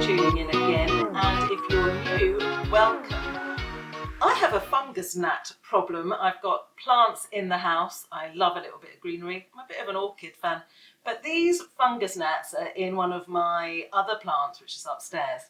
tuning in again, and if you're new, welcome. I have a fungus gnat problem. I've got plants in the house. I love a little bit of greenery. I'm a bit of an orchid fan, but these fungus gnats are in one of my other plants, which is upstairs.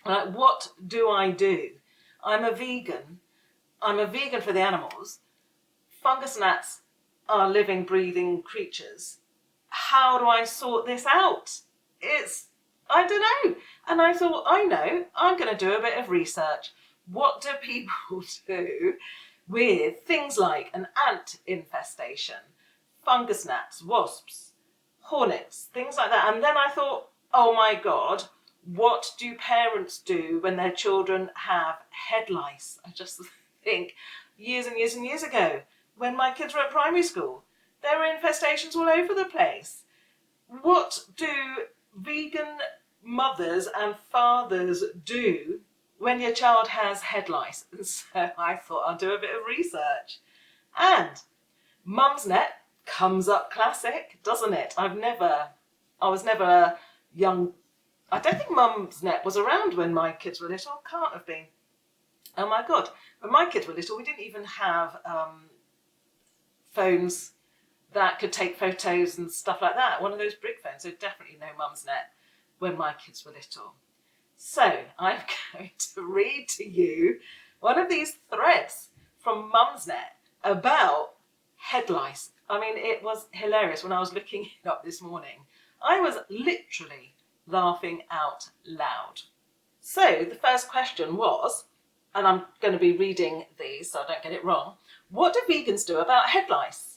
What do? I'm a vegan. I'm a vegan for the animals. Fungus gnats are living, breathing creatures. How do I sort this out? I don't know. And I thought, I know, I'm going to do a bit of research. What do people do with things like an ant infestation, fungus gnats, wasps, hornets, things like that? And then I thought, oh my God, what do parents do when their children have head lice? I just think years and years and years ago, when my kids were at primary school, there were infestations all over the place. What do vegan mothers and fathers do when your child has head lice? And so I thought I'll do a bit of research. And Mum's Net comes up classic, doesn't it? I was never a young, I don't think Mum's Net was around when my kids were little. Can't have been. Oh my God. When my kids were little, we didn't even have phones that could take photos and stuff like that. One of those brick phones. So definitely no Mum's Net when my kids were little. So I'm going to read to you one of these threads from Mum's Net about head lice. I mean, it was hilarious when I was looking it up this morning. I was literally laughing out loud. So the first question was, and I'm going to be reading these so I don't get it wrong, what do vegans do about head lice?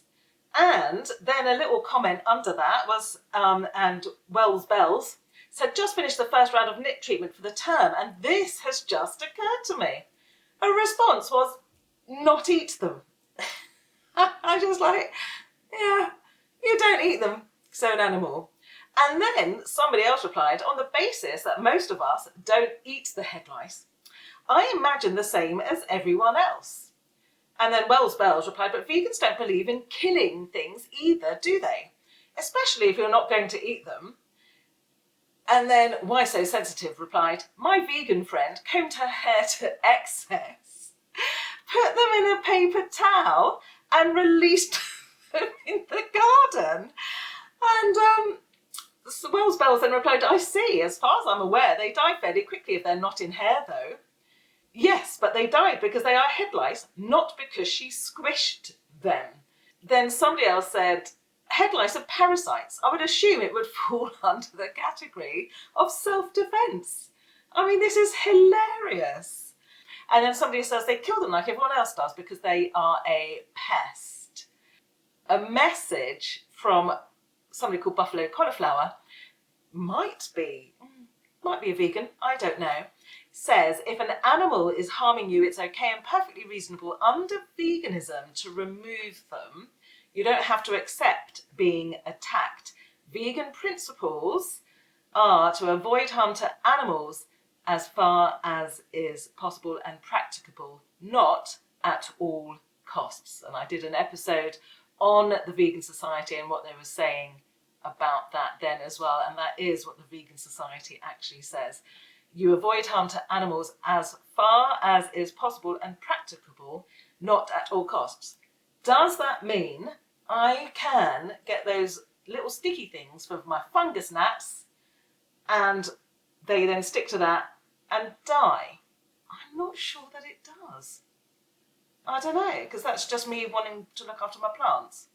And then a little comment under that was, and Wells Bells said, just finished the first round of NIT treatment for the term, and this has just occurred to me. A response was, not eat them. I was like, yeah, you don't eat them, so an animal. And then somebody else replied, on the basis that most of us don't eat the head lice, I imagine the same as everyone else. And then Wells Bells replied, but vegans don't believe in killing things either, do they? Especially if you're not going to eat them. And then Why So Sensitive replied, my vegan friend combed her hair to excess, put them in a paper towel and released them in the garden. And Wells Bells then replied, I see, as far as I'm aware, they die fairly quickly if they're not in hair though. Yes, but they died because they are head lice, not because she squished them. Then somebody else said, head lice are parasites. I would assume it would fall under the category of self-defense. I mean, this is hilarious. And then somebody says they kill them like everyone else does because they are a pest. A message from somebody called Buffalo Cauliflower might be a vegan, I don't know, says if an animal is harming you, it's okay and perfectly reasonable under veganism to remove them. You don't have to accept being attacked. Vegan principles are to avoid harm to animals as far as is possible and practicable, not at all costs. And I did an episode on the Vegan Society and what they were saying about that then as well, and that is what the Vegan Society actually says. You avoid harm to animals as far as is possible and practicable, not at all costs. Does that mean I can get those little sticky things for my fungus gnats and they then stick to that and die? I'm not sure that it does. I don't know, because that's just me wanting to look after my plants,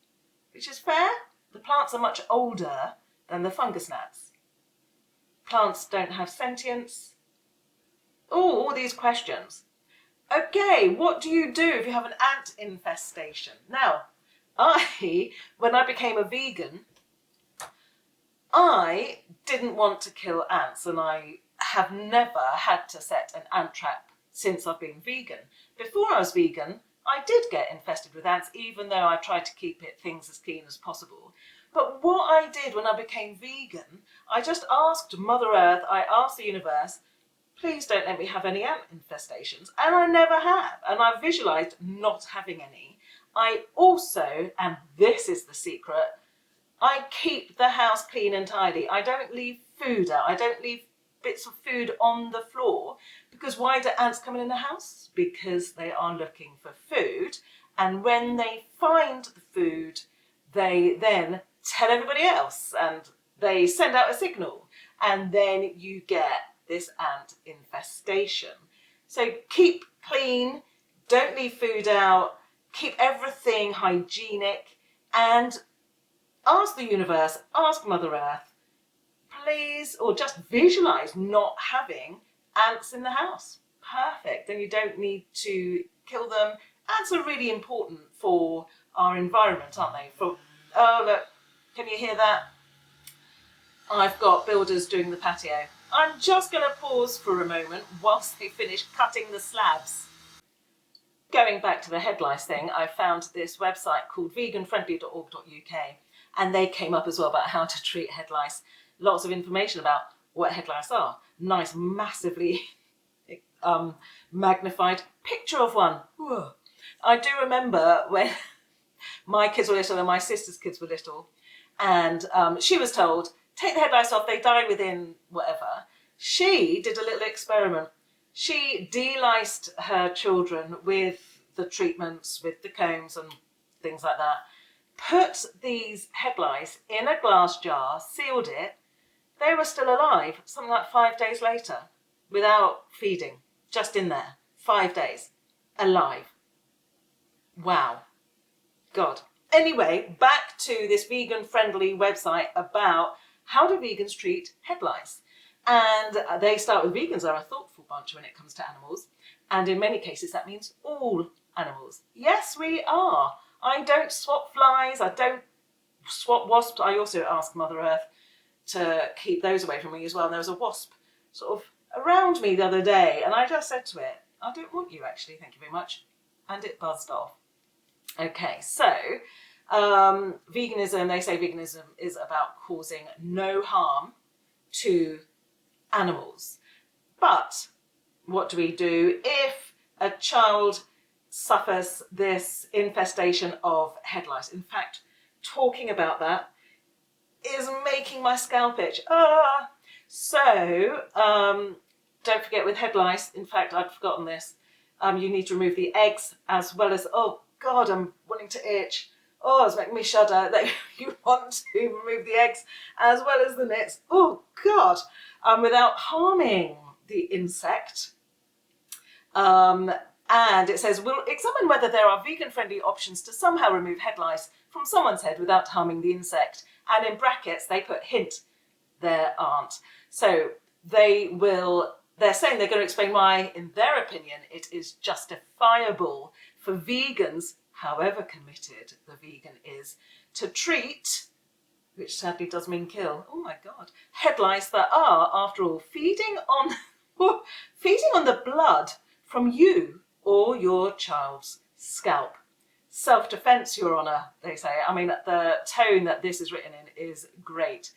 which is fair. The plants are much older than the fungus gnats. Plants don't have sentience. Oh, all these questions. Okay, what do you do if you have an ant infestation? Now, when I became a vegan, I didn't want to kill ants, and I have never had to set an ant trap since I've been vegan. Before I was vegan, I did get infested with ants, even though I tried to keep things as clean as possible. But what I did when I became vegan, I just asked Mother Earth, I asked the universe, please don't let me have any ant infestations. And I never have. And I visualised not having any. I also, and this is the secret, I keep the house clean and tidy. I don't leave food out. I don't leave bits of food on the floor. Because why do ants come in the house? Because they are looking for food. And when they find the food, they then tell everybody else and they send out a signal. And then you get this ant infestation. So keep clean, don't leave food out, keep everything hygienic, and ask the universe, ask Mother Earth, please, or just visualize not having ants in the house. Perfect. Then you don't need to kill them. Ants are really important for our environment, aren't they? Oh, look, can you hear that? I've got builders doing the patio. I'm just going to pause for a moment whilst they finish cutting the slabs. Going back to the head lice thing, I found this website called veganfriendly.org.uk, and they came up as well about how to treat head lice. Lots of information about what head lice are. Nice, massively magnified picture of one. Whoa. I do remember when my kids were little and my sister's kids were little, and she was told, take the head lice off, they die within whatever. She did a little experiment. She deliced her children with the treatments, with the combs and things like that, put these head lice in a glass jar, sealed it. They were still alive, something like 5 days later, without feeding, just in there, 5 days, alive. Wow. God. Anyway, back to this vegan-friendly website about how do vegans treat head lice. And they start with vegans are a thoughtful bunch when it comes to animals. And in many cases, that means all animals. Yes, we are. I don't swap flies. I don't swap wasps. I also ask Mother Earth to keep those away from me as well. And there was a wasp sort of around me the other day. And I just said to it, I don't want you actually, thank you very much. And it buzzed off. Okay, so veganism, they say veganism is about causing no harm to animals. But what do we do if a child suffers this infestation of head lice? In fact, talking about that is making my scalp itch. So don't forget with head lice, in fact, I'd forgotten this, you need to remove the eggs as well as, oh God, I'm wanting to itch. Oh, it's making me shudder that you want to remove the eggs as well as the nits. Oh God, without harming the insect. And it says, we'll examine whether there are vegan-friendly options to somehow remove head lice from someone's head without harming the insect. And in brackets, they put hint, there aren't. So they're saying they're going to explain why, in their opinion, it is justifiable for vegans, however committed the vegan is, to treat, which sadly does mean kill, oh my God, head lice that are, after all, feeding on the blood from you or your child's scalp. Self-defense, Your Honour, they say. I mean, the tone that this is written in is great.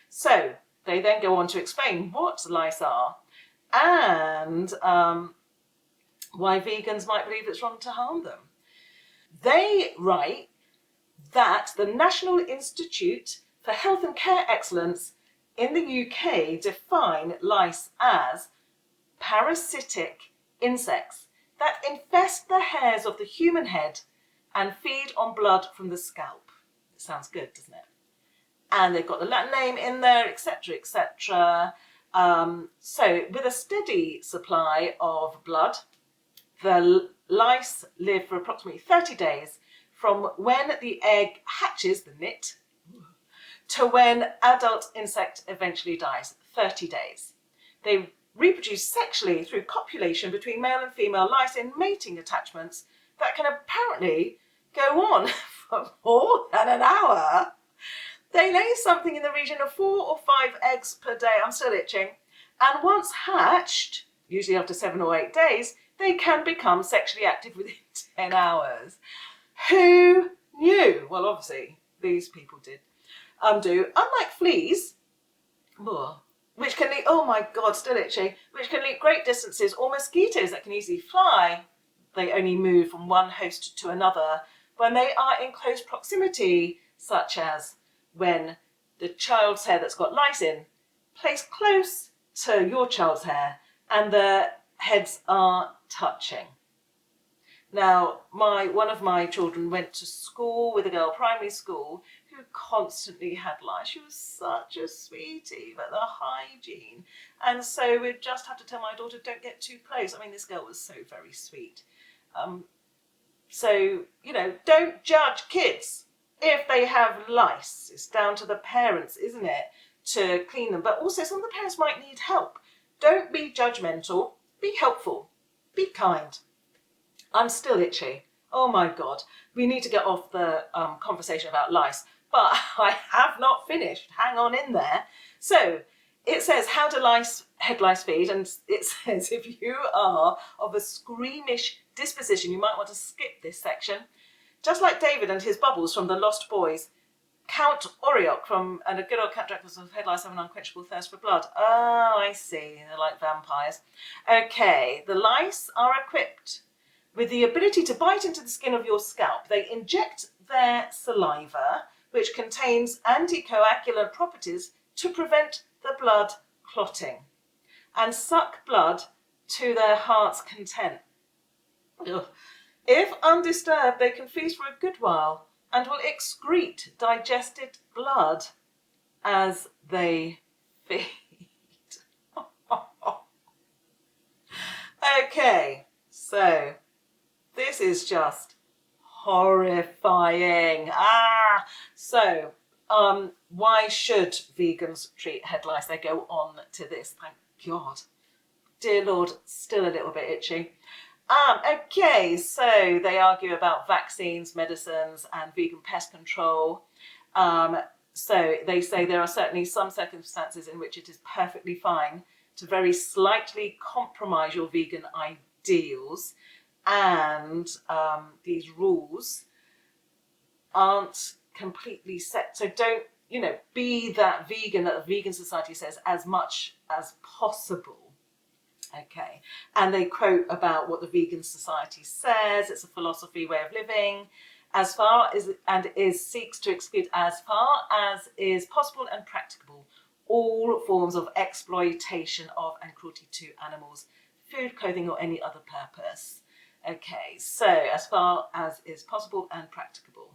So they then go on to explain what lice are and why vegans might believe it's wrong to harm them. They write that the National Institute for Health and Care Excellence in the UK define lice as parasitic insects that infest the hairs of the human head and feed on blood from the scalp. It sounds good, doesn't it? And they've got the Latin name in there, etc., etc. So with a steady supply of blood, the lice live for approximately 30 days from when the egg hatches, the nit, to when adult insect eventually dies, 30 days. They reproduce sexually through copulation between male and female lice in mating attachments that can apparently go on for more than an hour. They lay something in the region of 4 or 5 eggs per day. I'm still itching. And once hatched, usually after 7 or 8 days, they can become sexually active within 10 hours. Who knew? Well, obviously, these people did. Unlike fleas, which can leap, oh my God, still itchy, which can leap great distances, or mosquitoes that can easily fly, they only move from one host to another when they are in close proximity, such as when the child's hair that's got lice in plays close to your child's hair and their heads are touching. Now, one of my children went to school with a girl, primary school, who constantly had lice. She was such a sweetie, but the hygiene. And so we just had to tell my daughter, don't get too close. I mean, this girl was so very sweet. So, don't judge kids if they have lice. It's down to the parents, isn't it, to clean them. But also, some of the parents might need help. Don't be judgmental. Be helpful. Be kind. I'm still itchy. Oh my God. We need to get off the conversation about lice, but I have not finished. Hang on in there. So it says, how do head lice feed? And it says, if you are of a squeamish disposition, you might want to skip this section. Just like David and his bubbles from the Lost Boys, Count Orioc and a good old Count Dracula's head lice have an unquenchable thirst for blood. Oh, I see. They're like vampires. Okay, the lice are equipped with the ability to bite into the skin of your scalp. They inject their saliva, which contains anticoagulant properties, to prevent the blood clotting, and suck blood to their heart's content. Ugh. If undisturbed, they can feast for a good while and will excrete digested blood as they feed. Okay, so this is just horrifying. So why should vegans treat head lice? They go on to this. Thank God. Dear Lord, still a little bit itchy. Okay, so they argue about vaccines, medicines, and vegan pest control. So they say there are certainly some circumstances in which it is perfectly fine to very slightly compromise your vegan ideals, and these rules aren't completely set. So don't, be that vegan that the Vegan Society says as much as possible. Okay, and they quote about what the Vegan Society says. It's a philosophy, way of living, as far as seeks to exclude as far as is possible and practicable all forms of exploitation of and cruelty to animals, food, clothing, or any other purpose. Okay, so as far as is possible and practicable.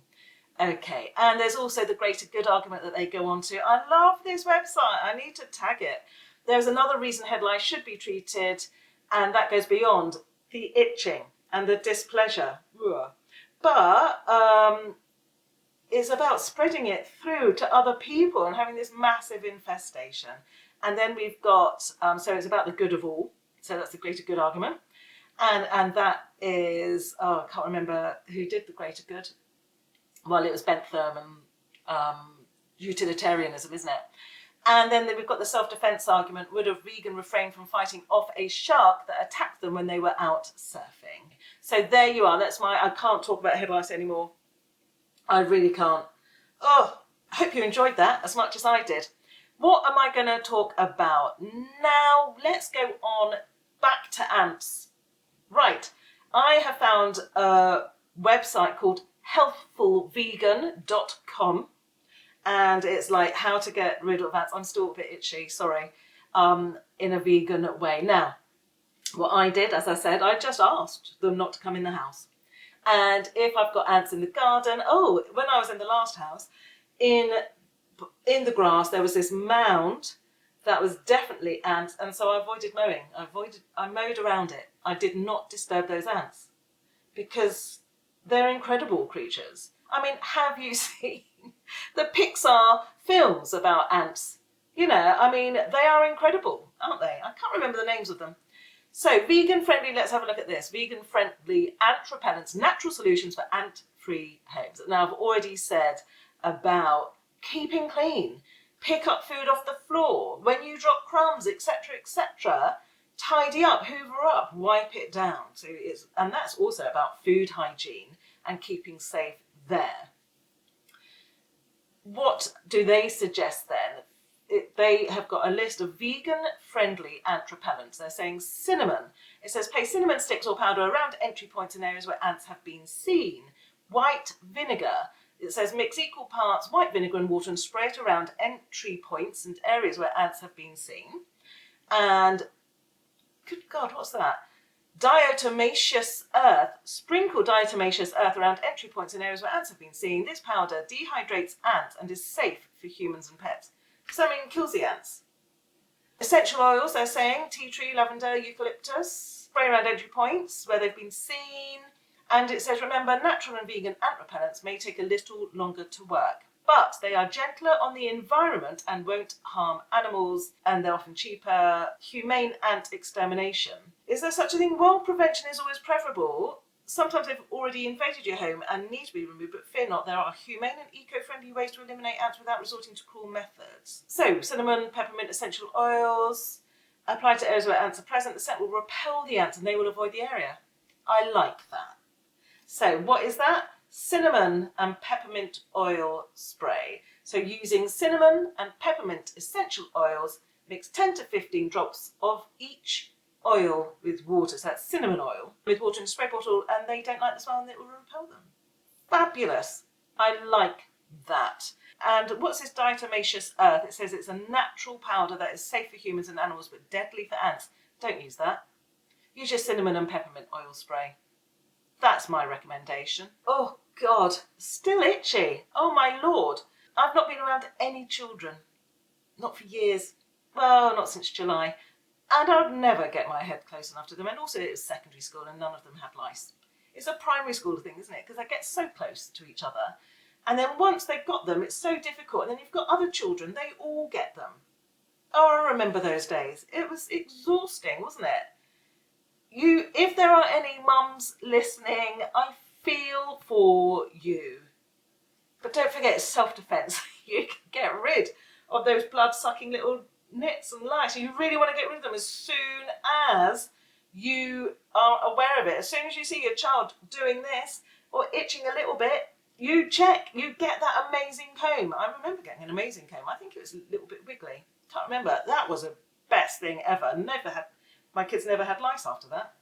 Okay, and there's also the greater good argument that they go on to. I love this website. I need to tag it. There's another reason head lice should be treated, and that goes beyond the itching and the displeasure. But it's about spreading it through to other people and having this massive infestation. And then we've got, so it's about the good of all. So that's the greater good argument. And that is, I can't remember who did the greater good. Well, it was Bentham and utilitarianism, isn't it? And then we've got the self-defense argument. Would a vegan refrain from fighting off a shark that attacked them when they were out surfing? So there you are. I can't talk about head lice anymore. I really can't. Oh, I hope you enjoyed that as much as I did. What am I going to talk about? Now, let's go on back to ants. Right. I have found a website called healthfulvegan.com. And it's like how to get rid of ants. I'm still a bit itchy, sorry, in a vegan way. Now, what I did, as I said, I just asked them not to come in the house. And if I've got ants in the garden, when I was in the last house, in the grass, there was this mound that was definitely ants. And so I avoided mowing. I mowed around it. I did not disturb those ants because they're incredible creatures. I mean, have you seen the Pixar films about ants? They are incredible, aren't they? I can't remember the names of them. So vegan friendly, let's have a look at this. Vegan friendly ant repellents, natural solutions for ant-free homes. Now I've already said about keeping clean, pick up food off the floor, when you drop crumbs, etc., etc., tidy up, hoover up, wipe it down. And that's also about food hygiene and keeping safe there. What do they suggest then? They have got a list of vegan-friendly ant repellents. They're saying cinnamon. It says place cinnamon sticks or powder around entry points in areas where ants have been seen. White vinegar. It says mix equal parts white vinegar and water and spray it around entry points and areas where ants have been seen. And good God, what's that? Diatomaceous earth. Sprinkle diatomaceous earth around entry points in areas where ants have been seen. This powder dehydrates ants and is safe for humans and pets. So, I mean, kills the ants. Essential oils, they're saying, tea tree, lavender, eucalyptus. Spray around entry points where they've been seen. And it says, remember, natural and vegan ant repellents may take a little longer to work, but they are gentler on the environment and won't harm animals, and they're often cheaper. Humane ant extermination. Is there such a thing? Well, prevention is always preferable. Sometimes they've already invaded your home and need to be removed, but fear not, there are humane and eco-friendly ways to eliminate ants without resorting to cruel methods. So, cinnamon, peppermint essential oils. Apply to areas where ants are present. The scent will repel the ants and they will avoid the area. I like that. So, what is that? Cinnamon and peppermint oil spray. So using cinnamon and peppermint essential oils, mix 10 to 15 drops of each oil with water. So that's cinnamon oil with water in a spray bottle, and they don't like the smell and it will repel them. Fabulous. I like that. And what's this diatomaceous earth? It says it's a natural powder that is safe for humans and animals but deadly for ants. Don't use that. Use your cinnamon and peppermint oil spray. That's my recommendation. Oh God, still itchy. Oh my Lord. I've not been around any children. Not for years. Well, not since July. And I would never get my head close enough to them. And also it was secondary school and none of them had lice. It's a primary school thing, isn't it? Because they get so close to each other. And then once they've got them, it's so difficult. And then you've got other children, they all get them. Oh, I remember those days. It was exhausting, wasn't it? If there are any mums listening, I feel for you. But don't forget, it's self-defense. You can get rid of those blood-sucking little nits and lice. You really want to get rid of them as soon as you are aware of it. As soon as you see your child doing this or itching a little bit, you check, you get that amazing comb. I remember getting an amazing comb. I think it was a little bit wiggly. Can't remember. That was the best thing ever. My kids never had lice after that.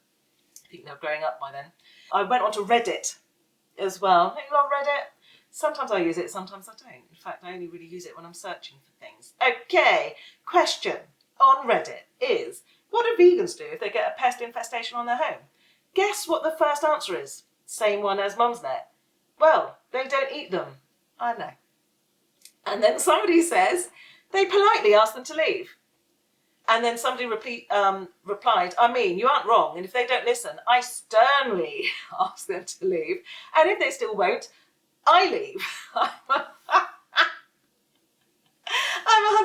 I think they were growing up by then. I went onto Reddit as well. I love Reddit. Sometimes I use it, sometimes I don't. In fact, I only really use it when I'm searching for things. Okay, question on Reddit is, what do vegans do if they get a pest infestation on their home? Guess what the first answer is? Same one as Mum's Net. Well, they don't eat them. I know. And then somebody says, they politely ask them to leave. And then somebody replied, I mean, you aren't wrong. And if they don't listen, I sternly ask them to leave. And if they still won't, I leave. I'm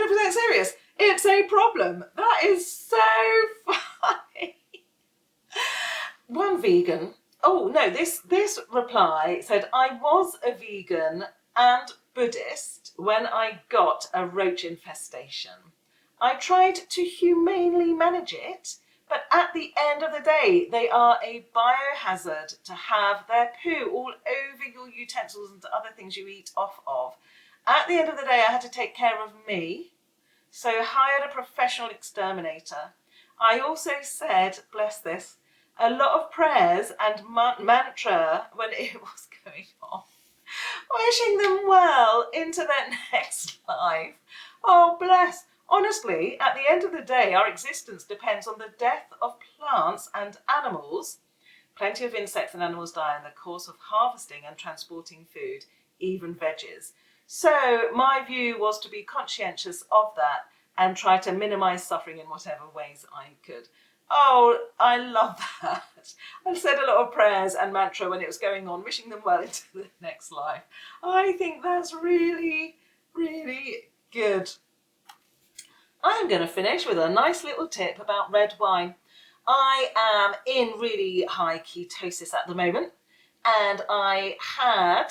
100% serious. It's a problem. That is so funny. One vegan, oh no, this reply said, I was a vegan and Buddhist when I got a roach infestation. I tried to humanely manage it, but at the end of the day, they are a biohazard to have their poo all over your utensils and other things you eat off of. At the end of the day, I had to take care of me, so hired a professional exterminator. I also said, bless this, a lot of prayers and mantra when it was going on, wishing them well into their next life. Oh, bless. Honestly, at the end of the day, our existence depends on the death of plants and animals. Plenty of insects and animals die in the course of harvesting and transporting food, even veggies. So my view was to be conscientious of that and try to minimize suffering in whatever ways I could. Oh, I love that. I said a lot of prayers and mantra when it was going on, wishing them well into the next life. I think that's really, really good. I'm going to finish with a nice little tip about red wine. I am in really high ketosis at the moment, and I had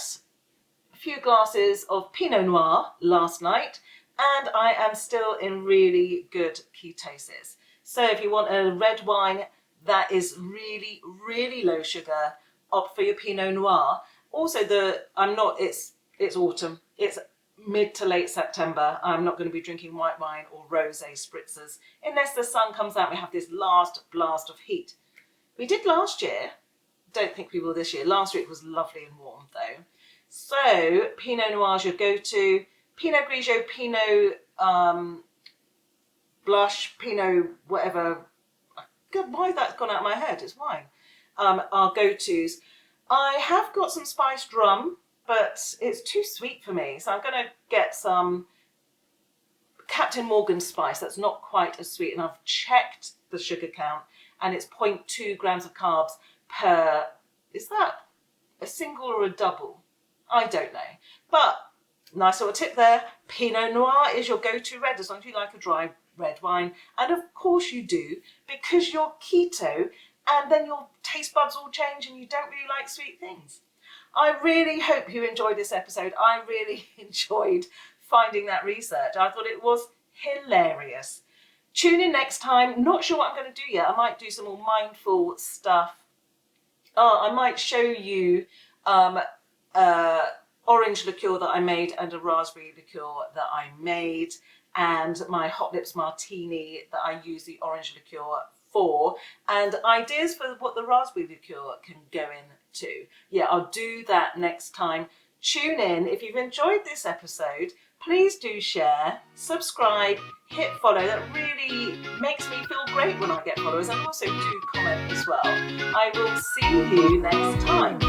a few glasses of Pinot Noir last night, and I am still in really good ketosis. So if you want a red wine that is really, really low sugar, opt for your Pinot Noir. Also, it's autumn. It's mid to late September. I'm not going to be drinking white wine or rosé spritzers unless the sun comes out and we have this last blast of heat. We did last year. Don't think we will this year. Last year it was lovely and warm though. So Pinot Noir is your go-to. Pinot Grigio, blush, Pinot, whatever. God, why that's gone out of my head, it's wine. Our go-tos. I have got some spiced rum, but it's too sweet for me. So I'm going to get some Captain Morgan spice that's not quite as sweet. And I've checked the sugar count and it's 0.2 grams of carbs per, is that a single or a double? I don't know. But nice little tip there. Pinot Noir is your go-to red as long as you like a dry red wine. And of course you do, because you're keto and then your taste buds all change and you don't really like sweet things. I really hope you enjoyed this episode. I really enjoyed finding that research. I thought it was hilarious. Tune in next time. Not sure what I'm going to do yet. I might do some more mindful stuff. I might show you orange liqueur that I made and a raspberry liqueur that I made, and my hot lips martini that I use the orange liqueur for, and ideas for what the raspberry liqueur can go into. Yeah, I'll do that next time. Tune in. If you've enjoyed this episode, please do share, subscribe, hit follow. That really makes me feel great when I get followers, and also do comment as well. I will see you next time.